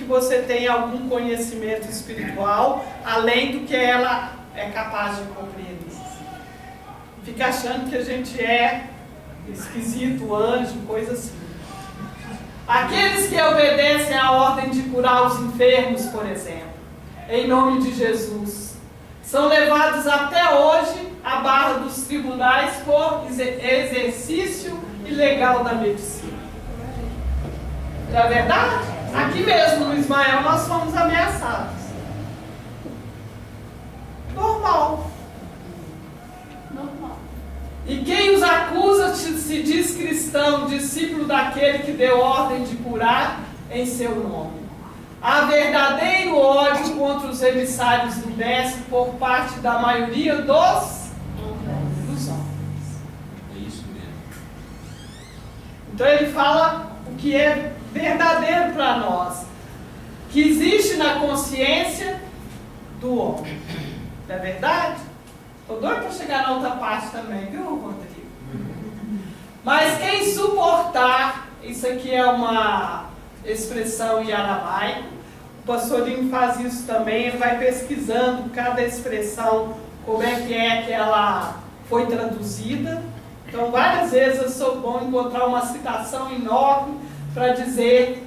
você tenha algum conhecimento espiritual, além do que ela é capaz de compreender. Fica achando que a gente é esquisito, anjo, coisa assim. Aqueles que obedecem à ordem de curar os enfermos, por exemplo, em nome de Jesus, são levados até hoje à barra dos tribunais por exercício ilegal da medicina. Não é verdade? Aqui mesmo no Ismael nós fomos ameaçados. Normal. E quem os acusa se diz cristão, discípulo daquele que deu ordem de curar em seu nome. Há verdadeiro ódio contra os emissários do mestre por parte da maioria dos homens. É isso mesmo. Então ele fala o que é verdadeiro para nós, que existe na consciência do homem. Não é verdade? Estou doido para chegar na outra parte também, viu, Rodrigo? Mas quem suportar, isso aqui é uma expressão em aramaico, o pastorinho faz isso também, ele vai pesquisando cada expressão, como é que ela foi traduzida. Então, várias vezes eu sou bom encontrar uma citação enorme para dizer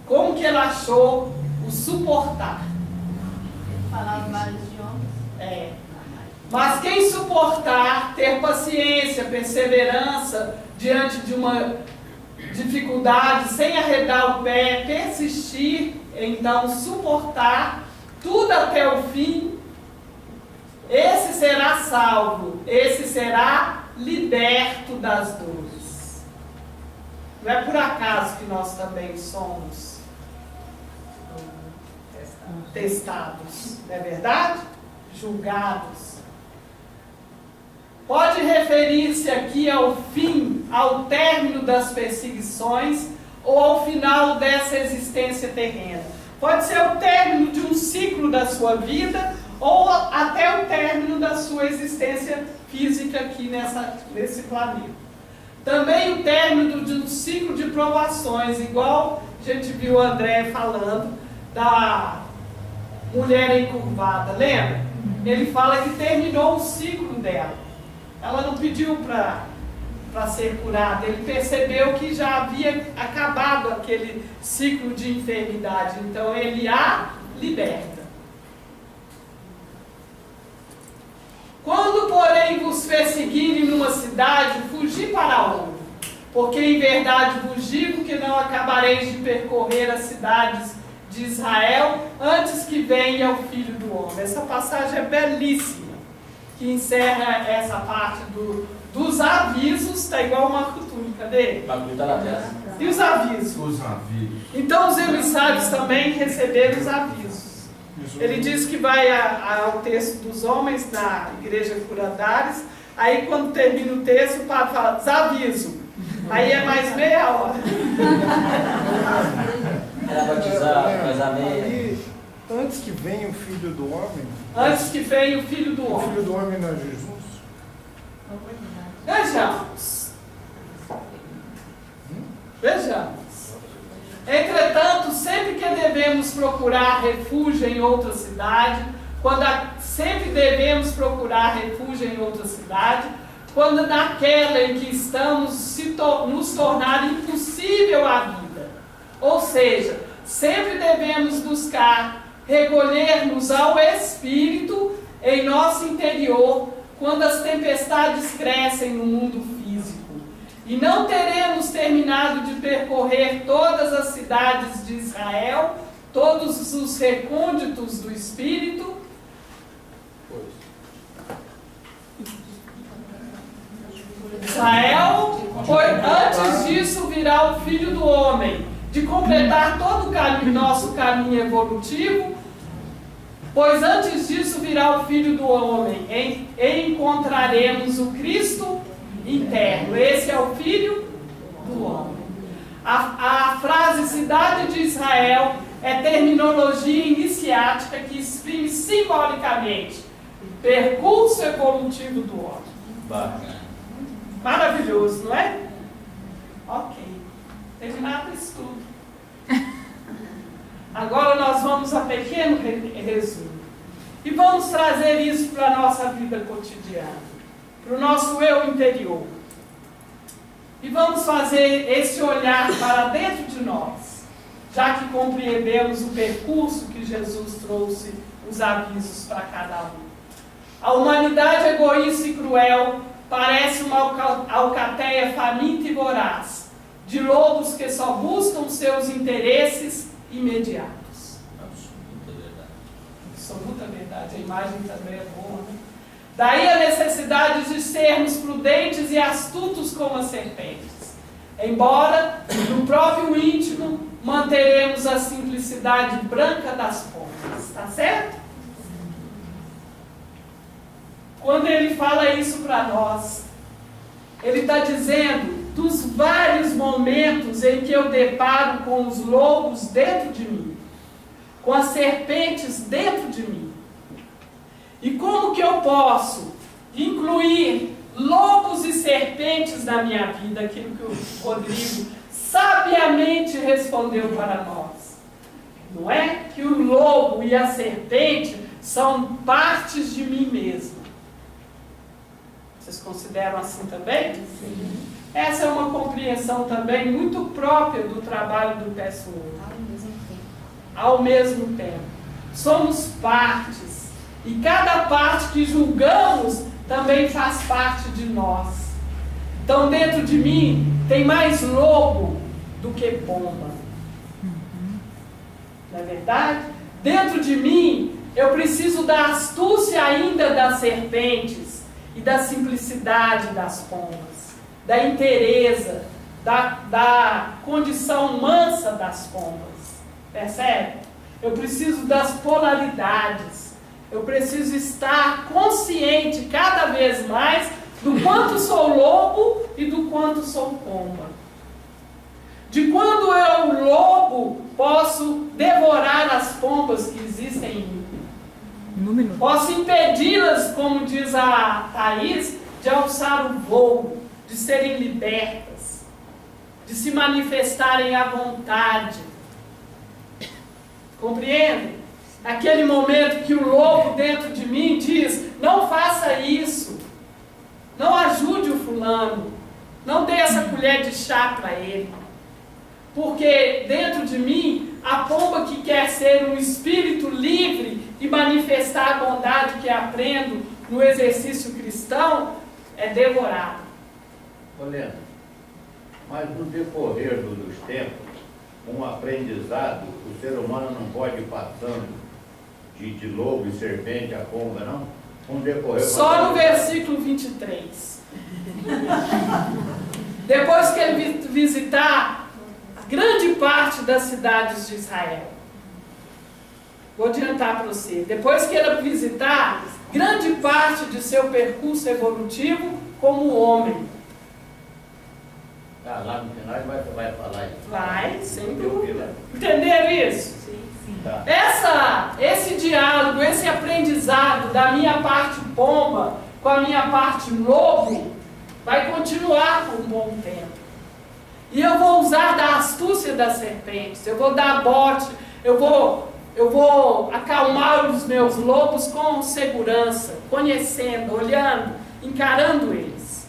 como que ele achou o suportar. Falava vários idiomas. É. Mas quem suportar, ter paciência, perseverança diante de uma dificuldade, sem arredar o pé, persistir, então suportar tudo até o fim, esse será salvo, esse será liberto das dores. Não é por acaso que nós também somos testados, não é verdade? Julgados. Pode referir-se aqui ao fim, ao término das perseguições ou ao final dessa existência terrena. Pode ser o término de um ciclo da sua vida ou até o término da sua existência física aqui nesse planeta. Também o término de um ciclo de provações, igual a gente viu o André falando da mulher encurvada, lembra? Ele fala que terminou o ciclo dela. Ela não pediu para ser curada, ele percebeu que já havia acabado aquele ciclo de enfermidade, então ele a liberta. Quando, porém, vos perseguirem numa cidade, fugi para onde? Porque em verdade vos digo que não acabareis de percorrer as cidades de Israel antes que venha o Filho do Homem. Essa passagem é belíssima, que encerra essa parte dos avisos. Está igual o Marco Túlio, cadê? Marco está na testa. E os avisos? Os avisos. Então os emissários também receberam os avisos. Ele diz que vai ao texto dos homens na igreja Curandares. Aí quando termina o texto, o padre fala, desaviso. Aí é mais meia hora. Era batizar, casar meia. Aí, antes que venha o Filho do Homem. Antes que venha o Filho do O Homem. Filho do Homem não é Jesus? Vejamos. Vejamos. Entretanto, sempre que devemos procurar refúgio em outra cidade, sempre devemos procurar refúgio em outra cidade, quando naquela em que estamos nos tornar impossível a vida. Ou seja, sempre devemos buscar recolher-nos ao Espírito em nosso interior quando as tempestades crescem no mundo físico. E não teremos terminado de percorrer todas as cidades de Israel, todos os recônditos do Espírito. Israel, antes disso virá o Filho do Homem, de completar todo o nosso caminho evolutivo, pois antes disso virá o Filho do Homem, e encontraremos o Cristo interno. Esse é o Filho do Homem. A frase cidade de Israel é terminologia iniciática que exprime simbolicamente o percurso evolutivo do homem. Bacana. Maravilhoso, não é? Ok. Terminado isso tudo. Agora nós vamos a pequeno resumo. E vamos trazer isso para a nossa vida cotidiana, para o nosso eu interior. E vamos fazer esse olhar para dentro de nós, já que compreendemos o percurso que Jesus trouxe, os avisos para cada um. A humanidade egoísta e cruel parece uma alcateia faminta e voraz, de lobos que só buscam seus interesses imediatos. Absoluta verdade. Absoluta verdade, a imagem também é boa, né? Daí a necessidade de sermos prudentes e astutos como as serpentes. Embora, no próprio íntimo, manteremos a simplicidade branca das pombas. Tá certo? Quando ele fala isso para nós, ele está dizendo dos vários momentos em que eu deparo com os lobos dentro de mim, com as serpentes dentro de mim. E como que eu posso incluir lobos e serpentes na minha vida, aquilo que o Rodrigo sabiamente respondeu para nós. Não é que o lobo e a serpente são partes de mim mesmo. Vocês consideram assim também? Sim. Essa é uma compreensão também muito própria do trabalho do pessoal. Ao mesmo tempo. Somos partes. E cada parte que julgamos também faz parte de nós. Então dentro de mim tem mais lobo do que pomba. Não é verdade? Dentro de mim eu preciso da astúcia ainda das serpentes e da simplicidade das pombas, da inteireza, da condição mansa das pombas. Percebe? Eu preciso das polaridades. Eu preciso estar consciente cada vez mais do quanto sou lobo e do quanto sou pomba. De quando eu, lobo, posso devorar as pombas que existem em mim. Posso impedi-las, como diz a Thaís, de alçar o voo, de serem libertas, de se manifestarem à vontade. Compreende? Aquele momento que o lobo dentro de mim diz: não faça isso, não ajude o fulano, não dê essa colher de chá para ele. Porque dentro de mim, a pomba que quer ser um espírito livre e manifestar a bondade que aprendo no exercício cristão, é devorada. Olha, mas no decorrer dos tempos, um aprendizado, o ser humano não pode ir passando de lobo e serpente a pomba, não? Um decorrer. Só no versículo 23. Depois que ele visitar grande parte das cidades de Israel. Vou adiantar para você. Depois que ele visitar grande parte de seu percurso evolutivo como homem. Ah, lá no final ele vai falar isso. Vai, sem dúvida. Entenderam isso? Sim. Tá. Esse diálogo, esse aprendizado da minha parte pomba com a minha parte lobo vai continuar por um bom tempo. E eu vou usar da astúcia das serpentes, eu vou dar bote, eu vou acalmar os meus lobos com segurança, conhecendo, olhando, encarando eles.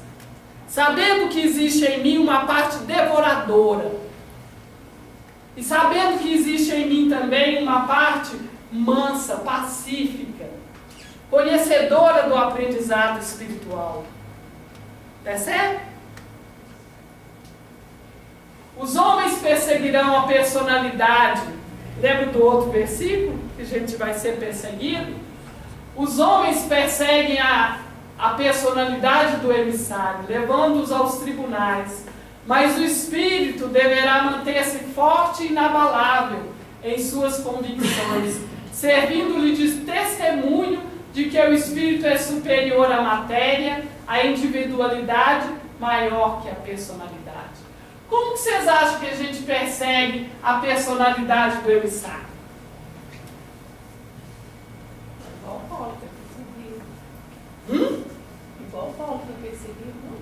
Sabendo que existe em mim uma parte devoradora. E sabendo que existe em mim também uma parte mansa, pacífica, conhecedora do aprendizado espiritual. Percebe? Os homens perseguirão a personalidade. Lembra do outro versículo? Que a gente vai ser perseguido? Os homens perseguem a personalidade do emissário, levando-os aos tribunais. Mas o espírito deverá manter-se forte e inabalável em suas convicções, servindo-lhe de testemunho de que o espírito é superior à matéria, à individualidade maior que a personalidade. Como que vocês acham que a gente persegue a personalidade do emissário? Igual Paulo que perseguiu. Igual Paulo que perseguiu, não?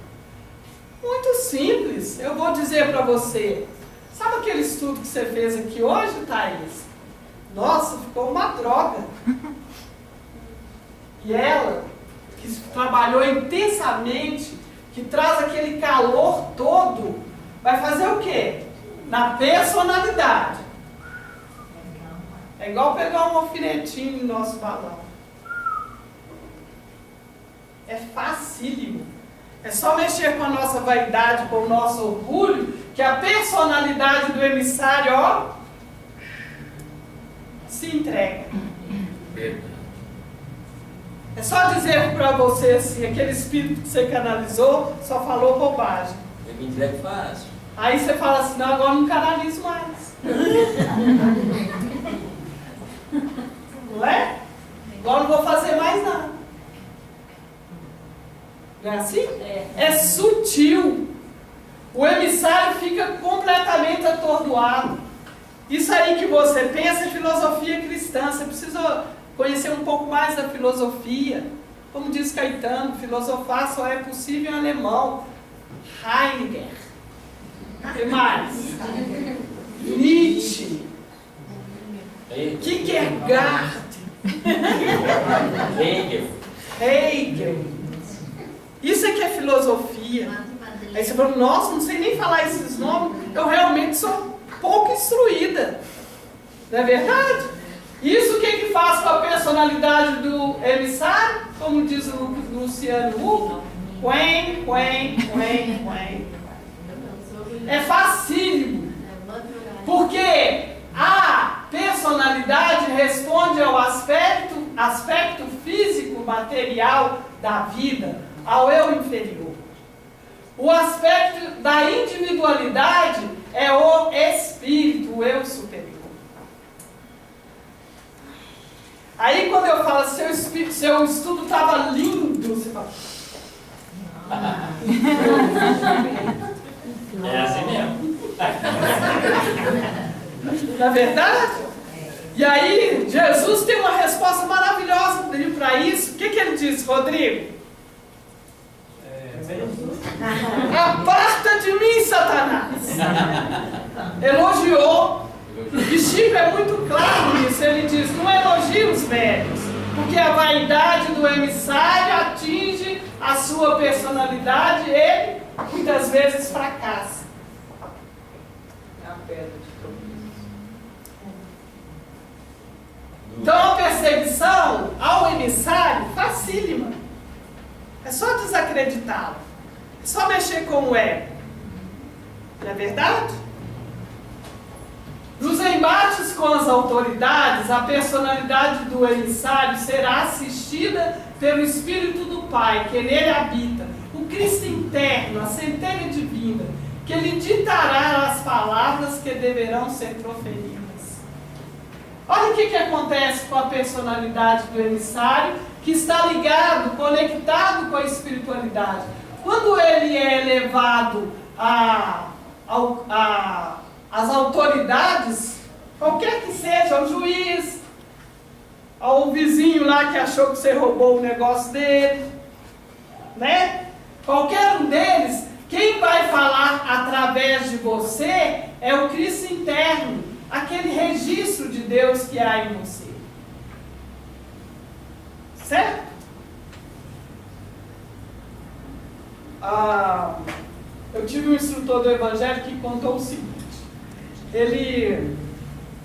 Muito simples. Eu vou dizer para você. Sabe aquele estudo que você fez aqui hoje, Thaís? ficou uma droga. E ela, que trabalhou intensamente, que traz aquele calor todo, vai fazer o quê? Na personalidade. É igual pegar um alfinetinho no nosso balão. É facílimo. É só mexer com a nossa vaidade, com o nosso orgulho, que a personalidade do emissário, ó, se entrega. É só dizer para você assim, aquele espírito que você canalizou só falou bobagem. Eu me entrego fácil. Aí você fala assim, não, agora não canalizo mais. Não é? Agora não vou fazer mais nada. Não é assim? É sutil. O emissário fica completamente atordoado. Isso aí que você pensa é filosofia cristã. Você precisa conhecer um pouco mais da filosofia. Como diz Caetano, filosofar só é possível em alemão. Heidegger. O que mais? Nietzsche. Kierkegaard. Hegel. Isso é que é filosofia. Aí você fala, nossa, não sei nem falar esses nomes. Eu realmente sou pouco instruída. Não é verdade? Isso o que faz com a personalidade do emissário? Como diz o Luciano Huck, é facílimo. Porque a personalidade responde ao aspecto físico, material da vida, ao eu inferior. O aspecto da individualidade é o espírito, o eu superior. Aí quando eu falo, seu estudo estava lindo, você fala... É assim mesmo. Não é verdade? E aí, Jesus tem uma resposta maravilhosa para isso. O que ele disse, Rodrigo? Aparta de mim, Satanás. Elogiou. E Chico é muito claro nisso. Ele diz, não elogie os velhos, porque a vaidade do emissário atinge a sua personalidade e ele muitas vezes fracassa. É a pedra de tropeço. Então a perseguição ao emissário, facílima. É só desacreditá-lo. É só mexer com o ego. Não é verdade? Nos embates com as autoridades, a personalidade do emissário será assistida pelo Espírito do Pai, que nele habita, o Cristo interno, a centelha divina, que lhe ditará as palavras que deverão ser proferidas. Olha o que acontece com a personalidade do emissário, que está ligado, conectado com a espiritualidade. Quando ele é levado às autoridades, qualquer que seja, ao juiz, ao vizinho lá que achou que você roubou o negócio dele, né? Qualquer um deles, quem vai falar através de você é o Cristo interno, aquele registro de Deus que há em você. Certo? Eu tive um instrutor do Evangelho que contou o seguinte. Ele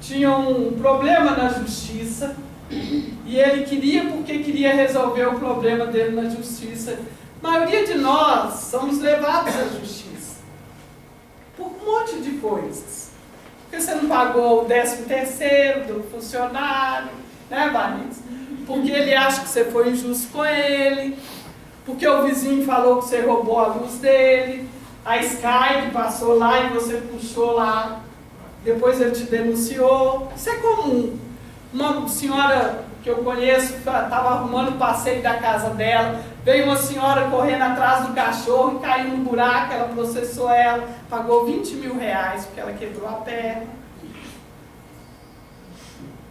tinha um problema na justiça e ele queria resolver o problema dele na justiça. A maioria de nós somos levados à justiça por um monte de coisas. Porque você não pagou o 13º do funcionário, né, Vanessa? Porque ele acha que você foi injusto com ele, porque o vizinho falou que você roubou a luz dele, a Skype passou lá e você puxou lá, depois ele te denunciou. Isso é comum. Uma senhora que eu conheço estava arrumando o passeio da casa dela, veio uma senhora correndo atrás do cachorro e caiu no buraco, ela processou ela, pagou 20 mil reais porque ela quebrou a perna.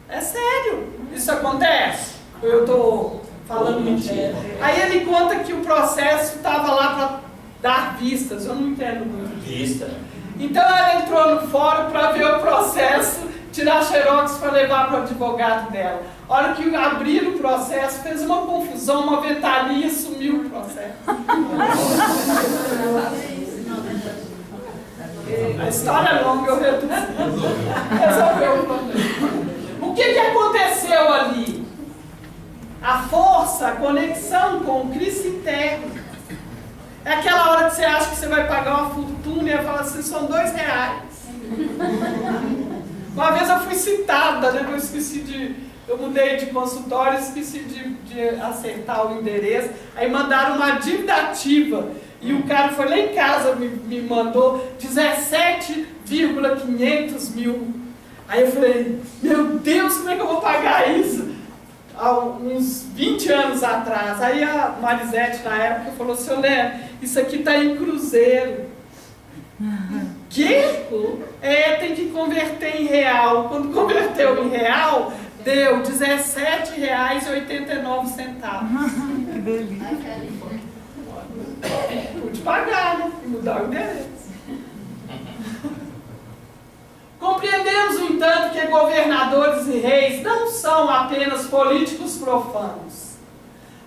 É sério, isso acontece? Eu estou falando mentira. Aí ele conta que o processo estava lá para dar vistas, eu não entendo muito. Vista. Então ela entrou no fórum para ver o processo tirar xerox para levar para o advogado dela. A hora que abriram o processo, fez uma confusão, uma ventania e sumiu o processo. A história é longa, eu reduzi. Resolveu o problema. O que aconteceu ali? A força, a conexão com o Cristo interno. É aquela hora que você acha que você vai pagar uma fortuna e fala assim, são R$2. Uma vez eu fui citada, né? Eu mudei de consultório, esqueci de acertar o endereço, aí mandaram uma dívida ativa. E o cara foi lá em casa, me mandou 17,500 mil. Aí eu falei, meu Deus, como é que eu vou pagar isso? Há uns 20 anos atrás. Aí a Marisete, na época, falou, seu Léo, isso aqui está em cruzeiro. Que? Tem que converter em real. Quando converteu em real, deu R$17,89. Que delícia. Pude pagar, né? E mudar o endereço. Compreendemos, no entanto, que governadores e reis não são apenas políticos profanos,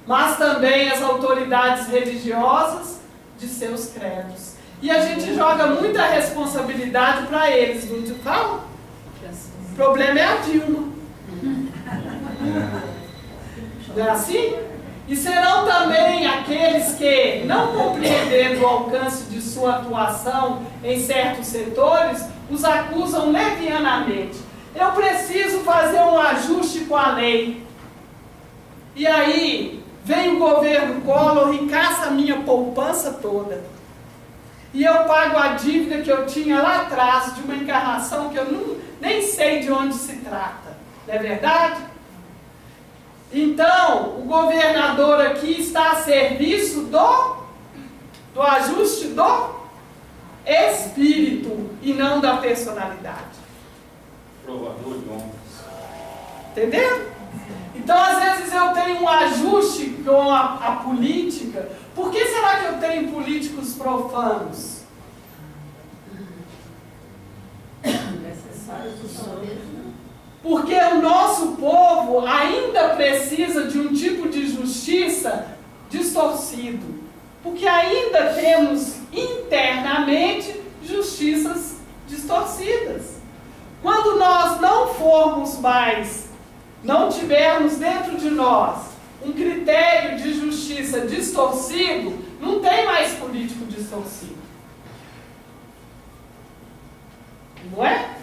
mas também as autoridades religiosas de seus credos. E a gente joga muita responsabilidade para eles, não te fala? O problema é a Dilma. Não é assim? E serão também aqueles que, não compreendendo o alcance de sua atuação em certos setores, os acusam levianamente. Eu preciso fazer um ajuste com a lei. E aí, vem o governo Collor e caça a minha poupança toda. E eu pago a dívida que eu tinha lá atrás, de uma encarnação que eu nem sei de onde se trata. Não é verdade? Então, o governador aqui está a serviço do ajuste do espírito e não da personalidade. Provador de honras. Entendeu? Então, às vezes eu tenho um ajuste com a política. Por que será que eu tenho políticos profanos? Porque o nosso povo ainda precisa de um tipo de justiça distorcido. Porque ainda temos internamente justiças distorcidas. Quando nós não formos mais, não tivermos dentro de nós um critério de justiça distorcido, não tem mais político distorcido. Não é?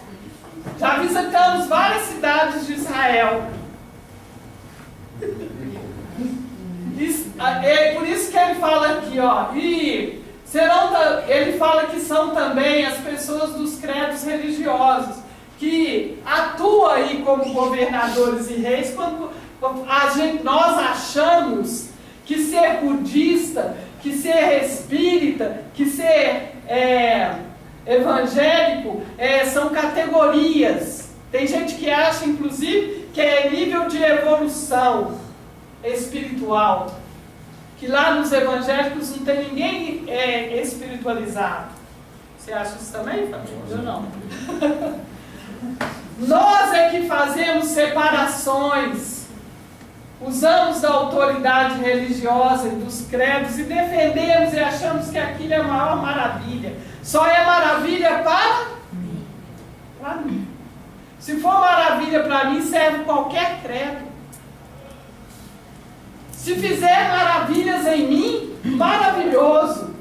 Já visitamos várias cidades de Israel. É por isso que ele fala aqui, ó, e ele fala que são também as pessoas dos credos religiosos, que atuam aí como governadores e reis, quando nós achamos que ser budista, que ser espírita, que ser evangélico são categorias. Tem gente que acha, inclusive, que é nível de evolução espiritual, que lá nos evangélicos não tem ninguém espiritualizado. Você acha isso também, Fabio? Eu não. Nós é que fazemos separações, usamos da autoridade religiosa e dos credos e defendemos e achamos que aquilo é a maior maravilha. Só é maravilha para mim. Se for maravilha para mim, serve qualquer credo. Se fizer maravilhas em mim, maravilhoso.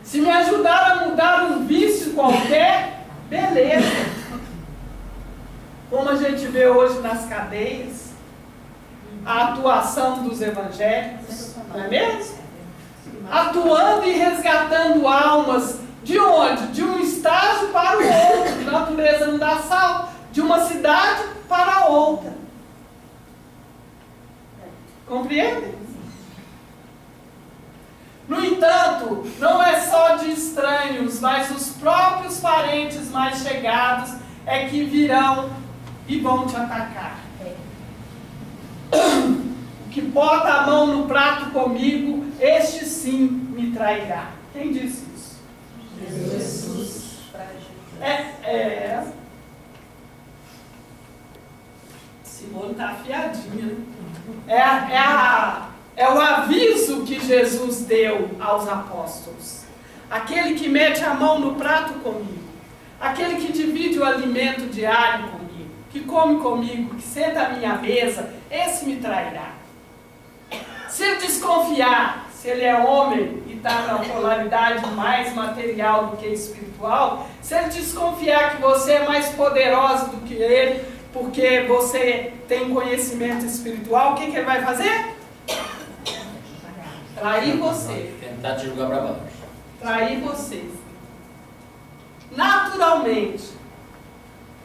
Se me ajudar a mudar um vício qualquer, beleza. Como a gente vê hoje nas cadeias, a atuação dos evangélicos, não é mesmo? Atuando e resgatando almas, de onde? De um estágio para o outro. A natureza não dá salto. De uma cidade para a outra. Compreende? No entanto, não é só de estranhos, mas os próprios parentes mais chegados é que virão e vão te atacar. O que bota a mão no prato comigo, este sim me trairá. Quem disse isso? Jesus. Simone está afiadinha, né? É o aviso que Jesus deu aos apóstolos. Aquele que mete a mão no prato comigo, aquele que divide o alimento diário comigo, que come comigo, que senta à minha mesa, esse me trairá. Se ele desconfiar, se ele é homem e está na polaridade mais material do que espiritual, se ele desconfiar que você é mais poderosa do que ele, porque você tem conhecimento espiritual, o que ele vai fazer? Trair você. Tentar te jogar para baixo. Trair você. Naturalmente.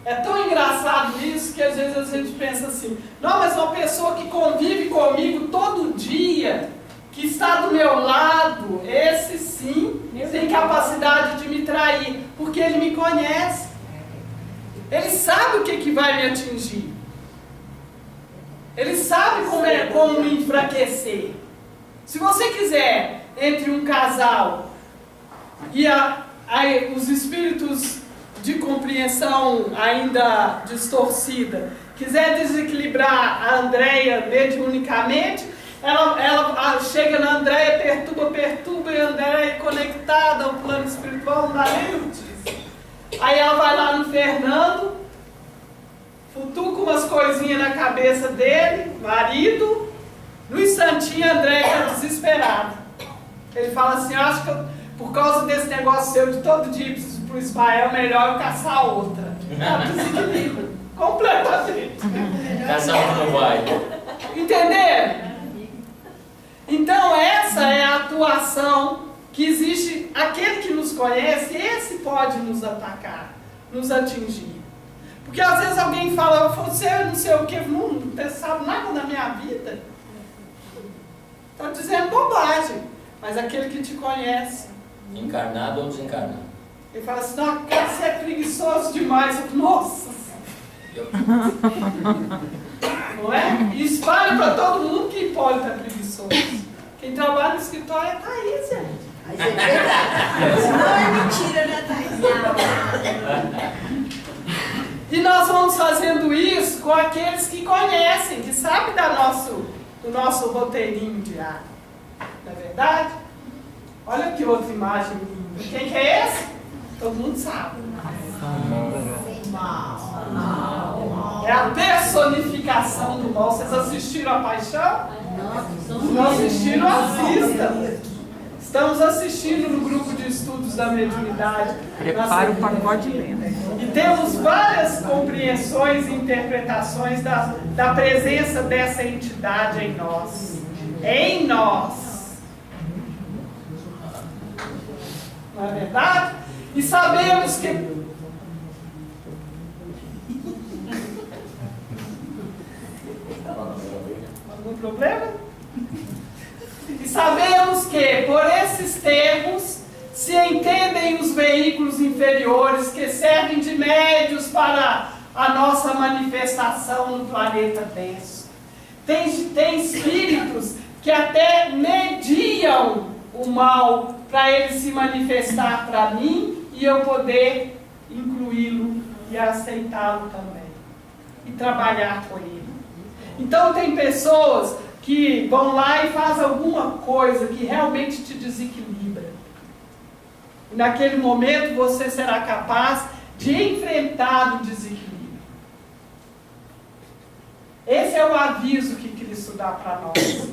É tão engraçado isso que às vezes a gente pensa assim, não, mas uma pessoa que convive comigo todo dia, que está do meu lado, esse sim tem capacidade de me trair, porque ele me conhece. Ele sabe o que vai me atingir. Ele sabe como me enfraquecer. Se você quiser, entre um casal e os espíritos de compreensão ainda distorcida, quiser desequilibrar a Andréia mediunicamente, ela chega na Andréia, perturba, e a Andréia é conectada ao plano espiritual, não dá nem notícia. Aí ela vai lá no Fernando, futuca umas coisinhas na cabeça dele, marido, no instantinho a Andréia está desesperada. Ele fala assim, eu acho que por causa desse negócio seu de todo dia preciso para o Ismael, melhor eu caçar outra. Ela desequilibra completamente. Caçar outra não vai. Entenderam? Então essa é a atuação que existe. Aquele que nos conhece, esse pode nos atacar, nos atingir. Porque às vezes alguém fala, você não sei o que, não sabe nada da minha vida. Está dizendo bobagem. Mas aquele que te conhece, Encarnado ou desencarnado? ele fala assim, não, cara, você é preguiçoso demais. Eu, nossa! Não é? E espalha para todo mundo que Hipólito é preguiçoso. Quem trabalha no escritório é a Thaís, gente. Mas é verdade. Não é mentira, né, Thaís? E nós vamos fazendo isso com aqueles que conhecem, que sabem do nosso roteirinho diário. Não é verdade? Olha que outra imagem linda. Quem que é esse? Todo mundo sabe. É a personificação do mal. Vocês assistiram a Paixão? Não assistiram, assistam. Estamos assistindo no grupo de estudos da mediunidade. Prepara o pacote dentro. E temos várias compreensões e interpretações da presença dessa entidade em nós. Em nós. Não é verdade? E sabemos que... Algum problema? E sabemos que, por esses termos, se entendem os veículos inferiores que servem de médios para a nossa manifestação no planeta denso. Tem espíritos que até mediam o mal para ele se manifestar para mim e eu poder incluí-lo e aceitá-lo também. E trabalhar com ele. Então tem pessoas que vão lá e fazem alguma coisa que realmente te desequilibra. E naquele momento você será capaz de enfrentar o desequilíbrio. Esse é o aviso que Cristo dá para nós.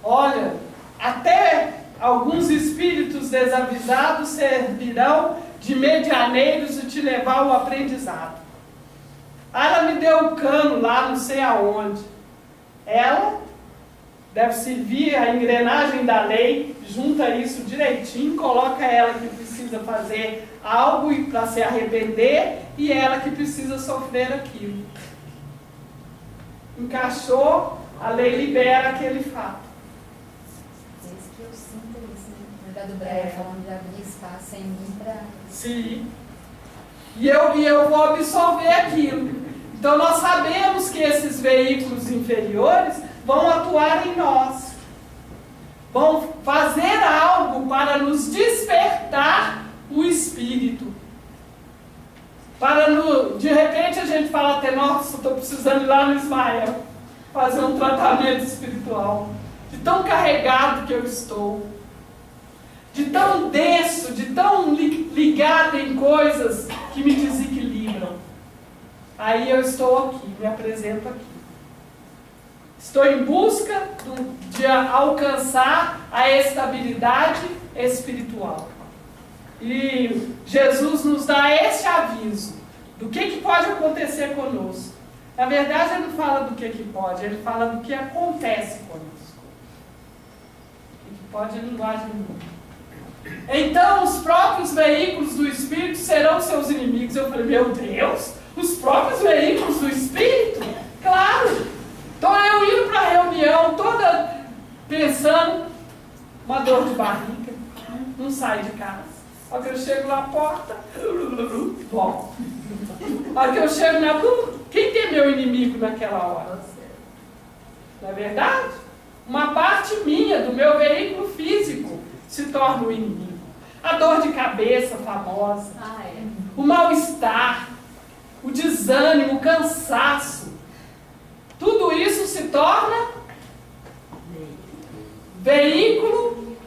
Olha, até alguns espíritos desavisados servirão de medianeiros e te levar ao aprendizado. Ela me deu o cano lá, não sei aonde. Ela deve servir a engrenagem da lei, junta isso direitinho, coloca ela que precisa fazer algo para se arrepender e ela que precisa sofrer aquilo. Encaixou, a lei libera aquele fato. Isso que eu sinto isso, né? Na verdade, o Braille falando de abrir espaço em mim para... Sim. E eu vou absorver aquilo. Então nós sabemos que esses veículos inferiores vão atuar em nós. Vão fazer algo para nos despertar o espírito. De repente a gente fala até, nossa, estou precisando ir lá no Ismael fazer um tratamento espiritual. De tão carregado que eu estou. De tão denso, de tão ligado em coisas que me desequilibram. Aí eu estou aqui, me apresento aqui. Estou em busca de alcançar a estabilidade espiritual. E Jesus nos dá esse aviso do que pode acontecer conosco. Na verdade, ele não fala do que pode, ele fala do que acontece conosco. O que pode é linguagem humana. Então, os próprios veículos do Espírito serão seus inimigos. Eu falei, meu Deus, os próprios veículos do Espírito? Claro! Então, eu indo para a reunião, toda pensando, uma dor de barriga, não saio de casa. A hora que eu chego na porta, bom. A hora que eu chego na rua, quem tem meu inimigo naquela hora? Não é verdade? Uma parte minha, do meu veículo físico, se torna o inimigo. A dor de cabeça famosa, o mal-estar, o desânimo, o cansaço. Tudo isso se torna veículo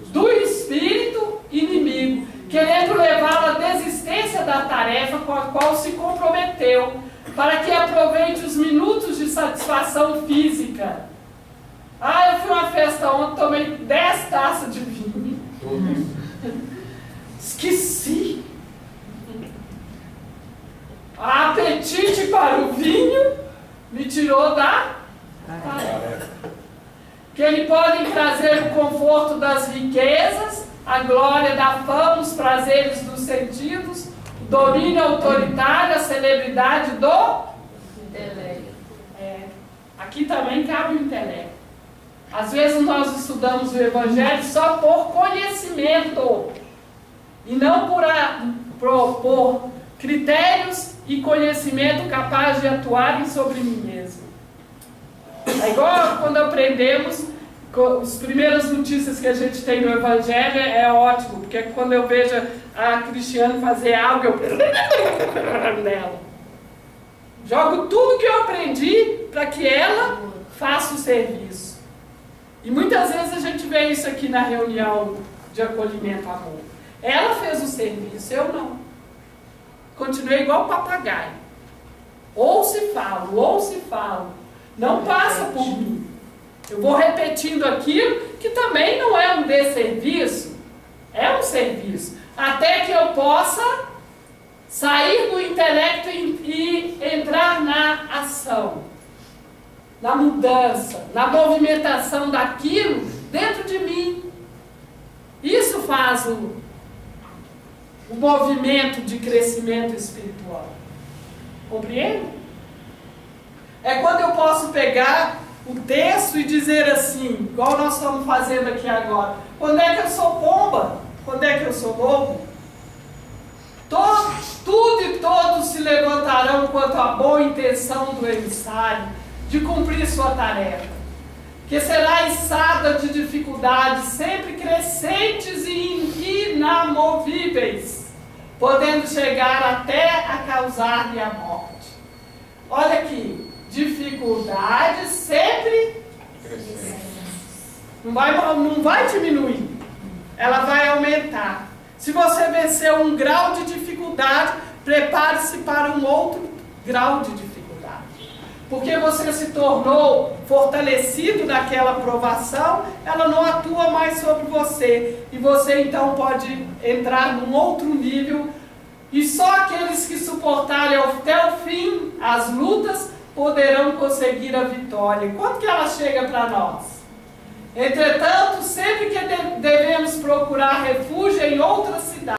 do espírito inimigo, querendo levá-lo à desistência da tarefa com a qual se comprometeu, para que aproveite os minutos de satisfação física. Eu fui a uma festa ontem, tomei 10 taças de vinho. Esqueci. Apetite para o vinho me tirou da tarefa. Que ele pode trazer o conforto das riquezas, a glória da fama, os prazeres dos sentidos, o domínio autoritário, a celebridade do intelecto. Aqui também cabe o intelecto. Às vezes nós estudamos o Evangelho só por conhecimento e não por critérios e conhecimento capaz de atuarem sobre mim mesmo. É igual quando aprendemos, as primeiras notícias que a gente tem no Evangelho é ótimo, porque quando eu vejo a Cristiane fazer algo, eu nela. Jogo tudo que eu aprendi para que ela faça o serviço. E muitas vezes a gente vê isso aqui na reunião de acolhimento amor. Ela fez o serviço, eu não. Continuei igual papagaio. Ou se falo. Não passa por mim. Eu vou repetindo aquilo que também não é um desserviço. É um serviço. Até que eu possa sair do intelecto e entrar na ação. Na mudança, na movimentação daquilo dentro de mim. Isso faz o movimento de crescimento espiritual. Compreende? É quando eu posso pegar o texto e dizer assim, igual nós estamos fazendo aqui agora. Quando é que eu sou pomba? Quando é que eu sou lobo? Tudo e todos se levantarão quanto à boa intenção do emissário de cumprir sua tarefa, que será içada de dificuldades sempre crescentes e inamovíveis, podendo chegar até a causar-lhe a morte. Olha aqui, dificuldades sempre não vai diminuir, ela vai aumentar. Se você venceu um grau de dificuldade, prepare-se para um outro grau de dificuldade. Porque você se tornou fortalecido naquela provação, ela não atua mais sobre você. E você então pode entrar num outro nível. E só aqueles que suportarem até o fim as lutas poderão conseguir a vitória. Quando que ela chega para nós? Entretanto, sempre que devemos procurar refúgio em outra cidade,